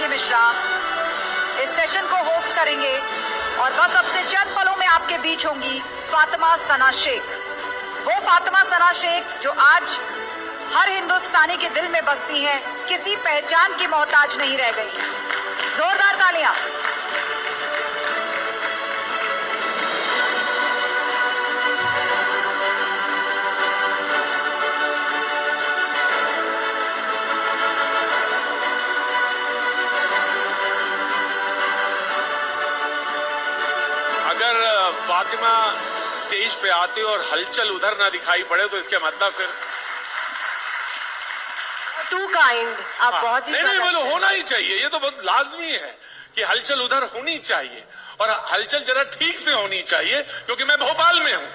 शिवांगी मिश्रा इस सेशन को होस्ट करेंगे और बस अब से चंद पलों में आपके बीच होंगी फातिमा सना शेख। वो फातिमा सना शेख जो आज हर हिंदुस्तानी के दिल में बसती हैं, किसी पहचान की मोहताज नहीं रह गई। जोरदार तालियां। अगर फातिमा स्टेज पे आते और हलचल उधर ना दिखाई पड़े तो इसके मतलब फिर टू काइंड। आप बहुत ही नहीं बोलो, होना ही चाहिए। ये तो बहुत लाजमी है कि हलचल उधर होनी चाहिए और हलचल जरा ठीक से होनी चाहिए, क्योंकि मैं भोपाल में हूं।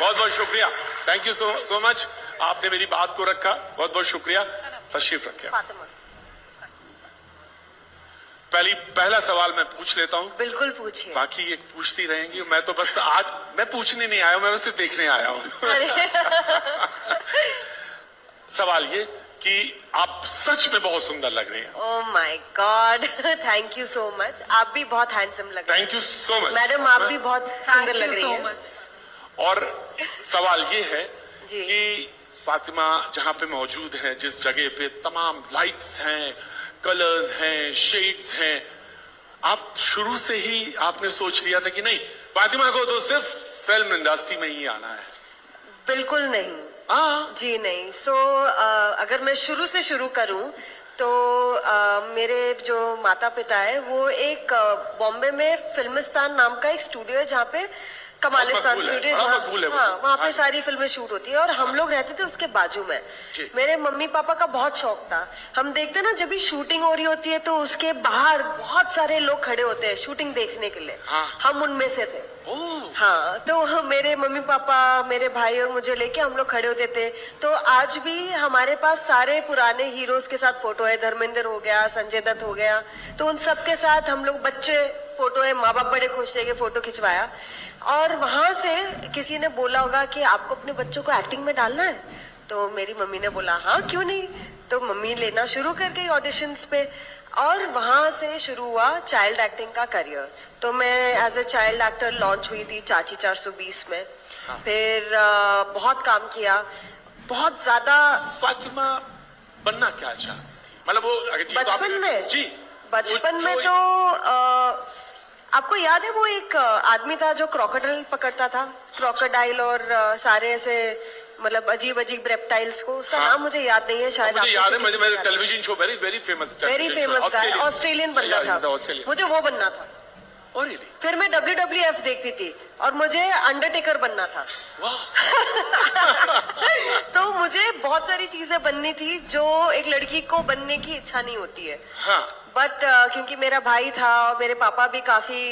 बहुत बहुत शुक्रिया, थैंक यू सो मच। आपने मेरी बात को रखा, बहुत बहुत शुक्रिया। तशरीफ रखिए। पहला सवाल मैं पूछ लेता हूं। बिल्कुल पूछिए। बाकी एक पूछती रहेंगी। मैं तो बस आज मैं पूछने नहीं आया हूं, मैं बस सिर्फ देखने आया हूं। सवाल ये कि आप सच में बहुत सुंदर लग रही हैं। Oh my God, thank you so much. आप भी बहुत हैंडसम लग रही हैं। Thank you so much madam, आप भी बहुत सुंदर लग रही हैं। और सवाल ये है जी। कि फातिमा जहां पे मौजूद है, जिस जगह पे तमाम लाइट्स हैं, कलर्स हैं, शेड्स हैं, आप शुरू से ही आपने सोच लिया था कि नहीं, फातिमा को तो सिर्फ फिल्म इंडस्ट्री में ही आना है? बिल्कुल नहीं। जी नहीं। अगर मैं शुरू से शुरू करूं तो मेरे जो माता पिता है वो एक बॉम्बे में फिल्मिस्तान नाम का एक स्टूडियो है जहाँ पे कमालिस्तान स्टूडियो, वहाँ पे सारी फिल्में शूट होती है और हम लोग रहते थे उसके बाजू में। मेरे मम्मी पापा का बहुत शौक था। हम देखते ना जब भी शूटिंग हो रही होती है तो उसके बाहर बहुत सारे लोग खड़े होते हैं शूटिंग देखने के लिए। हम उनमें से थे। हाँ, तो मेरे मम्मी पापा, मेरे भाई और मुझे लेके हम लोग खड़े होते थे। तो आज भी हमारे पास सारे पुराने हीरोज के साथ फोटो है। धर्मेंद्र हो गया, संजय दत्त हो गया, तो उन सब के साथ हम लोग बच्चे फोटो है। माँ बाप बड़े खुश थे कि फोटो खिंचवाया। और वहां से किसी ने बोला होगा कि आपको अपने बच्चों को एक्टिंग में डालना है, तो मेरी मम्मी ने बोला हाँ क्यों नहीं। तो मम्मी लेना शुरू कर गई ऑडिशंस पे और वहां से शुरू हुआ चाइल्ड एक्टिंग का करियर। तो मैं as a child actor launch हुई थी चाची 420 में। फिर बहुत काम किया, बहुत ज्यादा। फातिमा बनना क्या चाहती थी? मतलब वो बचपन में? जी, बचपन में तो आपको याद है वो एक आदमी था जो क्रोकोडाइल पकड़ता था, क्रोकोडाइल और सारे ऐसे मतलब अजीब अजीब रेप्टाइल्स को। उसका नाम मुझे याद नहीं है, शायद मुझे याद है। मुझे टेलीविजन शो वेरी फेमस गाय, ऑस्ट्रेलियन बनना था। मुझे वो बनना था। फिर मैं WWF देखती थी और मुझे अंडरटेकर बनना था। तो मुझे बहुत सारी चीजें बननी थी जो एक लड़की को बनने की इच्छा नहीं होती है। बट क्योंकि मेरा भाई था और मेरे पापा भी काफी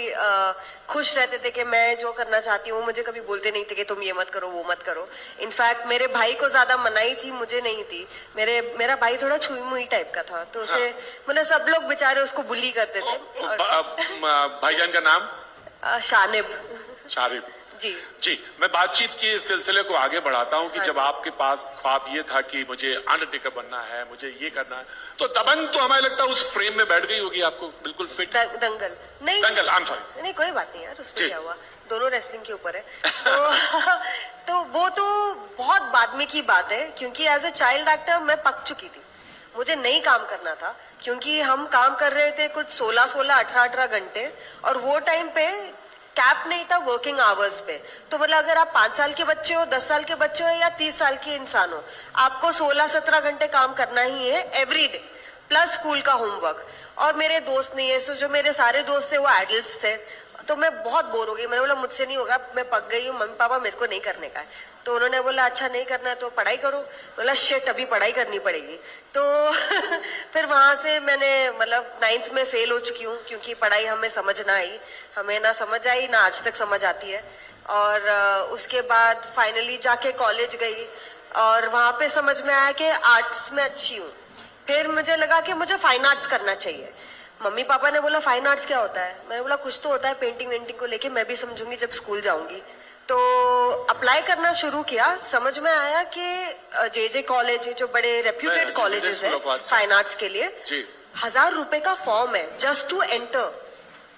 खुश रहते थे कि मैं जो करना चाहती हूँ, मुझे कभी बोलते नहीं थे कि तुम ये मत करो वो मत करो। इनफैक्ट मेरे भाई को ज्यादा मनाही थी, मुझे नहीं थी। मेरा भाई थोड़ा छुई मुई टाइप का था, तो उसे मतलब सब लोग बेचारे उसको बुली करते थे। भाईजान का नाम? शानिब जी। मैं बातचीत के सिलसिले को आगे बढ़ाता हूं कि जब आपके पास ख्वाब ये था कि मुझे अंडरटेकर बनना है, मुझे ये करना है, तो दबंग तो हमें लगता है उस फ्रेम में बैठ गई होगी आपको बिल्कुल फिट। दंगल नहीं, दंगल, आई एम सॉरी। नहीं कोई बात नहीं यार, उसमें क्या हुआ, दोनों रेसलिंग के ऊपर है। तो वो तो बहुत बाद में की बात है, क्योंकि एज ए चाइल्ड एक्टर मैं पक चुकी थी। मुझे नहीं काम करना था, क्योंकि हम काम कर रहे थे कुछ 16, 18 घंटे, और वो टाइम पे कैप नहीं था वर्किंग आवर्स पे। तो मतलब अगर आप 5 साल के बच्चे हो, 10 साल के बच्चे हो या 30 साल के इंसान हो, आपको 16-17 घंटे काम करना ही है एवरी डे, प्लस स्कूल का होमवर्क। और मेरे दोस्त नहीं है, सो जो मेरे सारे दोस्त थे वो एडल्ट्स थे। तो मैं बहुत बोर हो गई। मैंने बोला मुझसे नहीं होगा, मैं पक गई हूँ, मम्मी पापा मेरे को नहीं करने का है। तो उन्होंने बोला अच्छा नहीं करना है तो पढ़ाई करो। बोला शिट, अभी पढ़ाई करनी पड़ेगी। तो फिर वहां से मैंने मतलब 9th में फेल हो चुकी हूँ, क्योंकि पढ़ाई हमें समझ ना आई, हमें ना समझ आई ना आज तक समझ आती है। और उसके बाद फाइनली जाके कॉलेज गई और वहां पे समझ में आया कि आर्ट्स में अच्छी हूँ। फिर मुझे लगा कि मुझे फाइन आर्ट्स करना चाहिए। मम्मी पापा ने बोला फाइन आर्ट्स क्या होता है? मैंने बोला कुछ तो होता है पेंटिंग वेंटिंग को लेके, मैं भी समझूंगी जब स्कूल जाऊंगी। तो अप्लाई करना शुरू किया, समझ में आया कि जे कॉलेज जो बड़े रेप्यूटेड कॉलेजेस हैं फाइन आर्ट्स के लिए, जी 1000 रुपए का फॉर्म है जस्ट टू एंटर।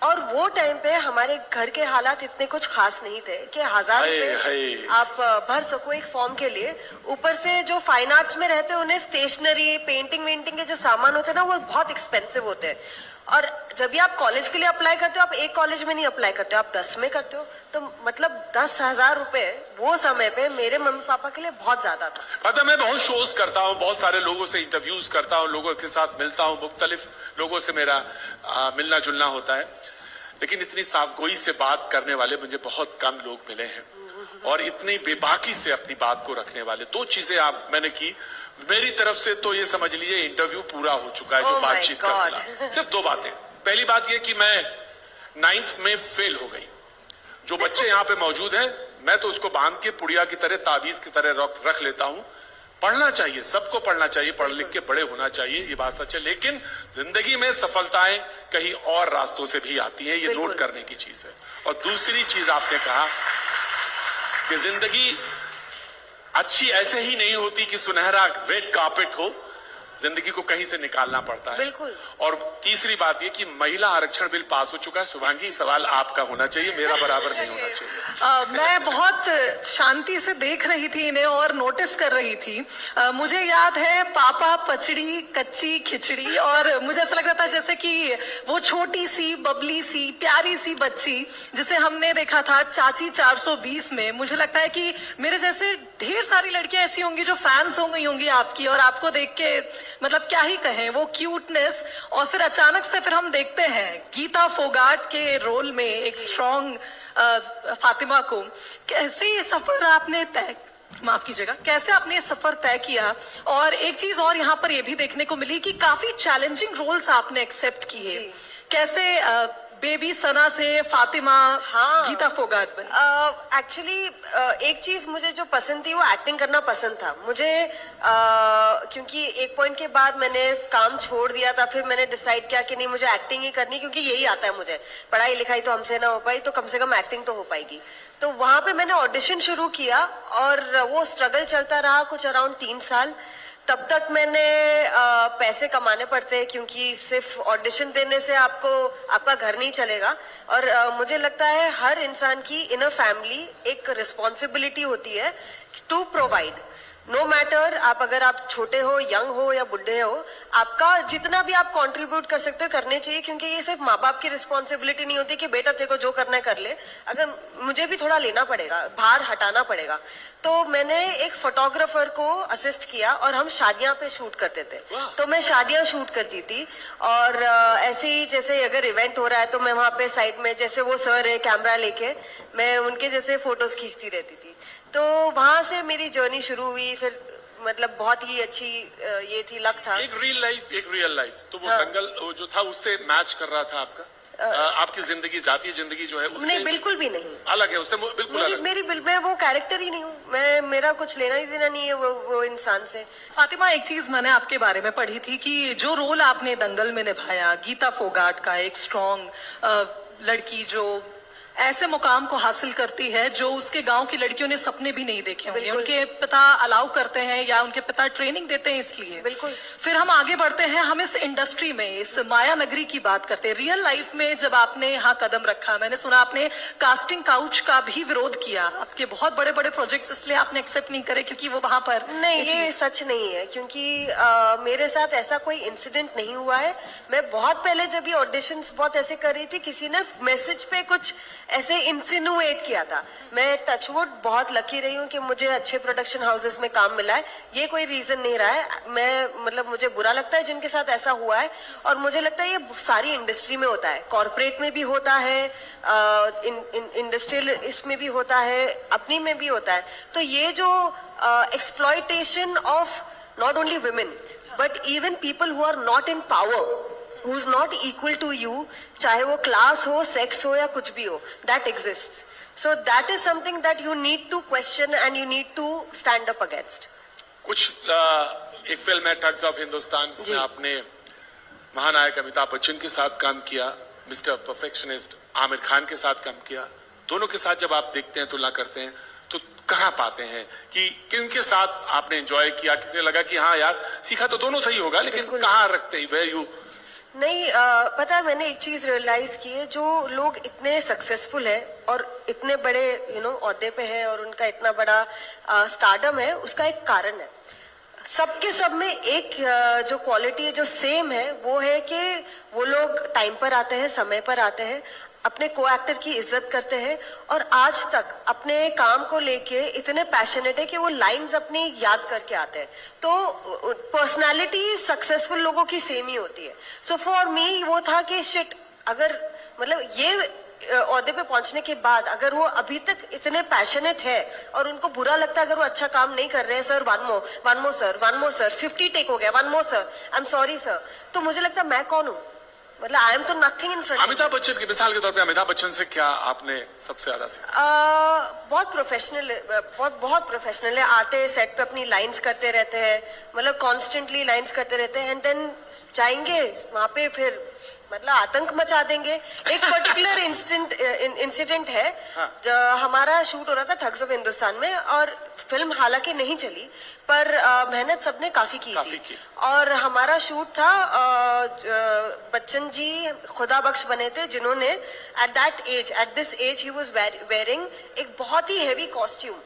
और वो टाइम पे हमारे घर के हालात इतने कुछ खास नहीं थे कि 1000 रुपए आप भर सको एक फॉर्म के लिए। ऊपर से जो फाइन आर्ट्स में रहते हैं उन्हें स्टेशनरी पेंटिंग वेंटिंग के जो सामान होते हैं ना वो बहुत एक्सपेंसिव होते हैं। और जब भी आप कॉलेज के लिए अप्लाई करते हो, आप एक कॉलेज में नहीं अप्लाई करते हो, आप 10 में करते हो, तो मतलब 10,000 रुपए वो समय पे मेरे मम्मी पापा के लिए बहुत ज्यादा था। पता, मैं बहुत शोज करता हूँ, बहुत सारे लोगों से इंटरव्यूज करता हूँ, लोगों के साथ मिलता हूँ, मुख्तलिफ लोगों से मेरा मिलना जुलना होता है, लेकिन इतनी साफगोई से बात करने वाले मुझे बहुत कम लोग मिले हैं और इतनी बेबाकी से अपनी बात को रखने वाले। 2 चीजें मैंने की, मेरी तरफ से तो ये समझ लीजिए इंटरव्यू पूरा हो चुका है, जो बातचीत का सिला। सिर्फ 2 बातें। पहली बात ये कि मैं 9th में फेल हो गई। जो बच्चे यहाँ पे मौजूद हैं, मैं तो उसको बांध के पुड़िया की तरह, ताबीज की तरह रख लेता हूँ। पढ़ना चाहिए, सबको पढ़ना चाहिए, पढ़ लिख के बड़े होना चाहिए, ये बात सच है, लेकिन जिंदगी में सफलताएं कहीं और रास्तों से भी आती हैं, ये नोट करने की चीज है। और दूसरी चीज आपने कहा कि जिंदगी अच्छी ऐसे ही नहीं होती कि सुनहरा रेड कार्पेट हो, जिंदगी को कहीं से निकालना पड़ता है। बिल्कुल। और तीसरी बात ये कि महिला आरक्षण बिल पास हो चुका है। शुभांगी, सवाल आपका होना चाहिए, मेरा बराबर नहीं होना चाहिए। मैं बहुत शांति से देख रही थी इन्हें और नोटिस कर रही थी। मुझे याद है पापा पचड़ी कच्ची खिचड़ी, और मुझे ऐसा लग रहा था जैसे कि वो छोटी सी बबली सी प्यारी सी बच्ची जिसे हमने देखा था चाची 420 में। मुझे लगता है कि मेरे जैसे ढेर सारी लड़कियां ऐसी होंगी जो फैंस हो गई होंगी आपकी, और आपको देख के मतलब क्या ही कहें, वो क्यूटनेस। और फिर अचानक से फिर हम देखते हैं गीता फोगाट के रोल में एक स्ट्रॉन्ग फातिमा को। कैसे ये सफर आपने तय, माफ कीजिएगा, कैसे आपने ये सफर तय किया? और एक चीज और यहाँ पर ये भी देखने को मिली कि काफी चैलेंजिंग रोल्स आपने एक्सेप्ट किए। कैसे बेबी सना से फातिमा, हाँ, गीता फोगाट बनी? एक्चुअली एक चीज मुझे जो पसंद थी वो एक्टिंग करना पसंद था मुझे। क्योंकि एक पॉइंट के बाद मैंने काम छोड़ दिया था, फिर मैंने डिसाइड किया कि नहीं मुझे एक्टिंग ही करनी, क्योंकि यही आता है मुझे। पढ़ाई लिखाई तो हमसे ना हो पाई, तो कम से कम एक्टिंग तो हो पाएगी। तो वहां पे मैंने ऑडिशन शुरू किया और वो स्ट्रगल चलता रहा कुछ अराउंड 3 साल। तब तक मैंने पैसे कमाने पड़ते हैं, क्योंकि सिर्फ ऑडिशन देने से आपका घर नहीं चलेगा। और मुझे लगता है हर इंसान की इन अ फैमिली एक रिस्पॉन्सिबिलिटी होती है टू प्रोवाइड। नो मैटर अगर आप छोटे हो, यंग हो या बुढ़े हो, आपका जितना भी आप कंट्रीब्यूट कर सकते हो करने चाहिए, क्योंकि ये सिर्फ माँ बाप की रिस्पॉन्सिबिलिटी नहीं होती कि बेटा तेरे को जो करना है कर ले। अगर मुझे भी थोड़ा लेना पड़ेगा, भार हटाना पड़ेगा। तो मैंने एक फोटोग्राफर को असिस्ट किया और हम शादियां पे शूट करते थे। तो मैं शादियां शूट करती थी, और ऐसे ही जैसे अगर इवेंट हो रहा है तो मैं वहां पे साइड में, जैसे वो सर है कैमरा लेके, मैं उनके जैसे फोटोज खींचती रहती थी। तो वहां से मेरी जर्नी शुरू हुई। फिर मतलब बहुत ही अच्छी ये थी, लक था। एक रियल लाइफ तो वो हाँ। दंगल वो जो था उससे मैच कर रहा था आपका? आपकी जिंदगी, जाती जिंदगी जो है उससे नहीं, बिल्कुल भी नहीं अलग है, उससे बिल्कुल अलग। मैं वो कैरेक्टर ही नहीं हूँ। मेरा कुछ लेना ही देना नहीं है वो इंसान से। फातिमा, एक चीज मैंने आपके बारे में पढ़ी थी कि जो रोल आपने दंगल में निभाया, गीता फोगाट का, एक स्ट्रॉन्ग लड़की जो ऐसे मुकाम को हासिल करती है जो उसके गांव की लड़कियों ने सपने भी नहीं देखे होंगे। उनके पिता अलाउ करते हैं या उनके पिता ट्रेनिंग देते हैं, इसलिए। बिल्कुल। फिर हम आगे बढ़ते हैं, हम इस इंडस्ट्री में, इस माया नगरी की बात करते हैं। रियल लाइफ में जब आपने यहाँ कदम रखा, मैंने सुना आपने कास्टिंग काउच का भी विरोध किया। आपके बहुत बड़े बड़े प्रोजेक्ट्स इसलिए आपने एक्सेप्ट नहीं करे क्योंकि वो वहां पर नहीं, ये सच नहीं है, क्योंकि मेरे साथ ऐसा कोई इंसिडेंट नहीं हुआ है। मैं बहुत पहले जब ये ऑडिशंस बहुत ऐसे कर रही थी, किसी ने मैसेज पे कुछ ऐसे इंसिनुएट किया था। मैं टचवुड बहुत लकी रही हूँ कि मुझे अच्छे प्रोडक्शन हाउसेस में काम मिला है। ये कोई रीजन नहीं रहा है। मैं मतलब मुझे बुरा लगता है जिनके साथ ऐसा हुआ है, और मुझे लगता है ये सारी इंडस्ट्री में होता है, कॉर्पोरेट में भी होता है, इंडस्ट्रियल इसमें भी होता है, अपनी में भी होता है। तो ये जो exploitation of not only women but even people who are not in power, who is not equal to you, चाहे वो क्लास हो, सेक्स हो या कुछ भी हो, that exists. So that is something that you need to question and you need to stand up against. कुछ एक फिल्म है ठग्स ऑफ हिंदुस्तान, जिसमें आपने महानायक अमिताभ बच्चन के साथ काम किया, मिस्टर परफेक्शनिस्ट आमिर खान के साथ काम किया। दोनों के साथ जब आप देखते हैं, तुलना करते हैं, तो कहाँ पाते हैं कि किनके साथ आपने एंजॉय किया, किसी ने लगा कि हाँ यार सीखा तो दोनों सही होगा, लेकिन बिल्कुल। कहाँ रखते हैं, वेयर यू? नहीं, पता है मैंने एक चीज रियलाइज की है, जो लोग इतने सक्सेसफुल है और इतने बड़े ओहदे पे है और उनका इतना बड़ा स्टारडम है, उसका एक कारण है। सबके सब में एक जो क्वालिटी है जो सेम है, वो है कि वो लोग टाइम पर आते हैं, समय पर आते हैं, अपने को एक्टर की इज्जत करते हैं और आज तक अपने काम को लेके इतने पैशनेट है कि वो लाइंस अपनी याद करके आते हैं। तो पर्सनालिटी सक्सेसफुल लोगों की सेम ही होती है। सो फॉर मी वो था कि शिट, अगर मतलब ये ओहदे पे पहुंचने के बाद अगर वो अभी तक इतने पैशनेट है और उनको बुरा लगता है अगर वो अच्छा काम नहीं कर रहे हैं, sir one more sir 50 take हो गया, one more sir, I am sorry sir, तो मुझे लगता है मैं कौन हूँ, मतलब आई एम तो nothing in front. Amitabh Bachchan की मिसाल के तौर पे, अमिताभ बच्चन से क्या आपने सबसे ज्यादा सीखा? बहुत प्रोफेशनल है, बहुत प्रोफेशनल है। आते हैं सेट पे अपनी लाइंस करते रहते हैं, मतलब कॉन्स्टेंटली लाइंस करते रहते हैं, एंड देन जाएंगे वहां पे फिर मतलब आतंक मचा देंगे। एक पर्टिकुलर इंसिडेंट है, जो हमारा शूट हो रहा था ठग्स ऑफ हिंदुस्तान में, और फिल्म हालांकि नहीं चली पर मेहनत सबने काफी की। और हमारा शूट था, बच्चन जी खुदा बख्श बने थे, जिन्होंने at this age he was wearing एक बहुत ही हेवी कॉस्ट्यूम,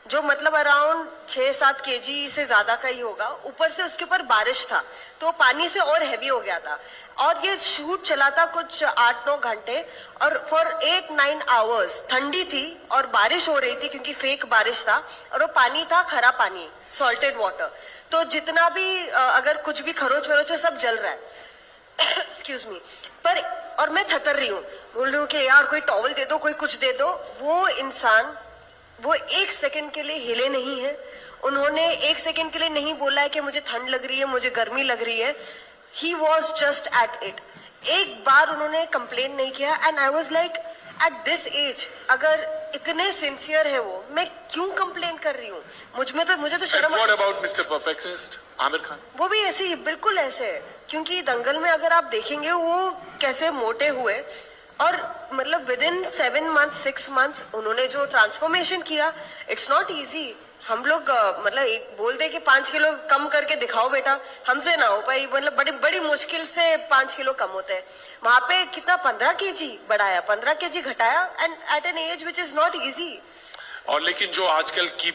जो मतलब अराउंड 6-7 kg से ज्यादा का ही होगा। ऊपर से उसके ऊपर बारिश था तो पानी से और हैवी हो गया था, और ये शूट चला था कुछ 8-9 घंटे, और फॉर 8-9 आवर्स ठंडी थी और बारिश हो रही थी क्योंकि फेक बारिश था, और वो पानी था खरा पानी, सॉल्टेड वाटर। तो जितना भी अगर कुछ भी खरोच वरोच है सब जल रहा है एक्सक्यूज मी, पर और मैं थतर रही हूँ, बोल रही हूँ कि यार कोई टॉवल दे दो, कोई कुछ दे दो। वो इंसान वो 1 सेकंड के लिए हिले नहीं है, उन्होंने 1 सेकंड के लिए नहीं बोला है कि मुझे ठंड लग रही है, मुझे गर्मी लग रही है। He was just at it. एक बार उन्होंने कंप्लेन नहीं किया, and I was like at this age अगर इतने सिंसियर है वो, मैं क्यों कंप्लेन कर रही हूँ? मुझे तो शर्म। What about Mr. Perfectionist, Aamir Khan? वो भी ऐसे ही, बिल्कुल ऐसे है, क्योंकि दंगल में अगर आप देखेंगे वो कैसे मोटे हुए, और मतलब विद इन 7 months 6 months उन्होंने जो ट्रांसफॉर्मेशन किया, इट्स नॉट इजी। हम लोग मतलब एक बोल दे कि 5 किलो कम करके दिखाओ बेटा, हमसे ना हो पाई, मतलब बड़ी मुश्किल से 5 किलो कम होते हैं। वहां पे कितना 15 kg बढ़ाया, 15 kg घटाया, and at an age which is not easy. और लेकिन जो आजकल की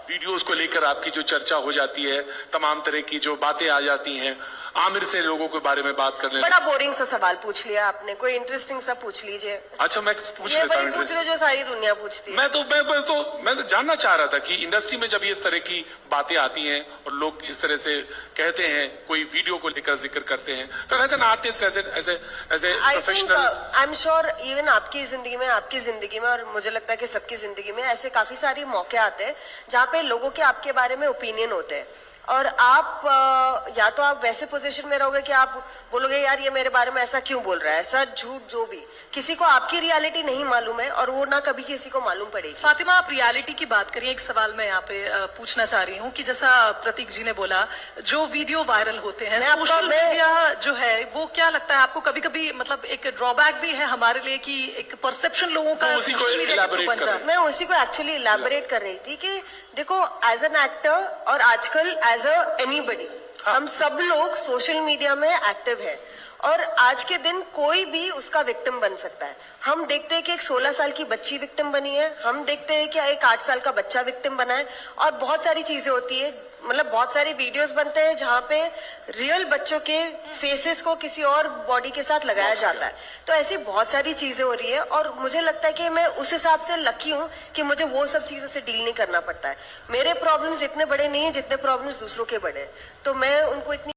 वीडियोस को लेकर आपकी जो चर्चा हो जाती है, तमाम तरह की जो बातें आ जाती हैं, आमिर से लोगों के बारे में बात करने। बड़ा बोरिंग सा सवाल पूछ लिया आपने, कोई इंटरेस्टिंग सा पूछ लीजिए। अच्छा, मैं पूछ ये लेता वही हूं। पूछ रहे जो सारी दुनिया पूछती है। मैं तो जानना चाह रहा था कि इंडस्ट्री में जब ये इस तरह की बातें आती हैं और लोग इस तरह से कहते हैं, कोई वीडियो को लेकर जिक्र करते हैं, तो as an artist, as a professional, I am sure even आपकी जिंदगी में और मुझे लगता है कि सबकी जिंदगी में ऐसे काफी सारे मौके आते हैं जहाँ पे लोगों के आपके बारे में ओपिनियन होते हैं, और आप या तो आप वैसे पोजीशन में रहोगे कि आप बोलोगे यार ये मेरे बारे में ऐसा क्यों बोल रहा है, सच झूठ जो भी, किसी को आपकी रियलिटी नहीं मालूम है और वो ना कभी किसी को मालूम पड़ेगी। फातिमा, आप रियलिटी की बात करिए, एक सवाल मैं यहाँ पे पूछना चाह रही हूँ कि जैसा प्रतीक जी ने बोला, जो वीडियो वायरल होते हैं सोशल मीडिया जो है, वो क्या लगता है आपको कभी कभी मतलब एक ड्रॉबैक भी है हमारे लिए कि एक परसेप्शन लोगों का उसी को सोशल मीडिया के थ्रू बन जाए? मैं उसी को एक्चुअली इलैबोरेट कर रही थी कि देखो, एज एन एक्टर और आजकल एज अ एनीबडी, हम सब लोग सोशल मीडिया में एक्टिव है, और आज के दिन कोई भी उसका विक्टिम बन सकता है। हम देखते हैं कि एक 16 साल की बच्ची विक्टिम बनी है, हम देखते हैं कि एक 8 साल का बच्चा विक्टिम बना है, और बहुत सारी चीजें होती है, मतलब बहुत सारे वीडियोस बनते हैं जहाँ पे रियल बच्चों के फेसेस को किसी और बॉडी के साथ लगाया जाता है। तो ऐसी बहुत सारी चीजें हो रही है, और मुझे लगता है कि मैं उस हिसाब से लकी हूँ कि मुझे वो सब चीजों से डील नहीं करना पड़ता है। मेरे प्रॉब्लम्स इतने बड़े नहीं है जितने प्रॉब्लम्स दूसरों के बड़े हैं, तो मैं उनको इतनी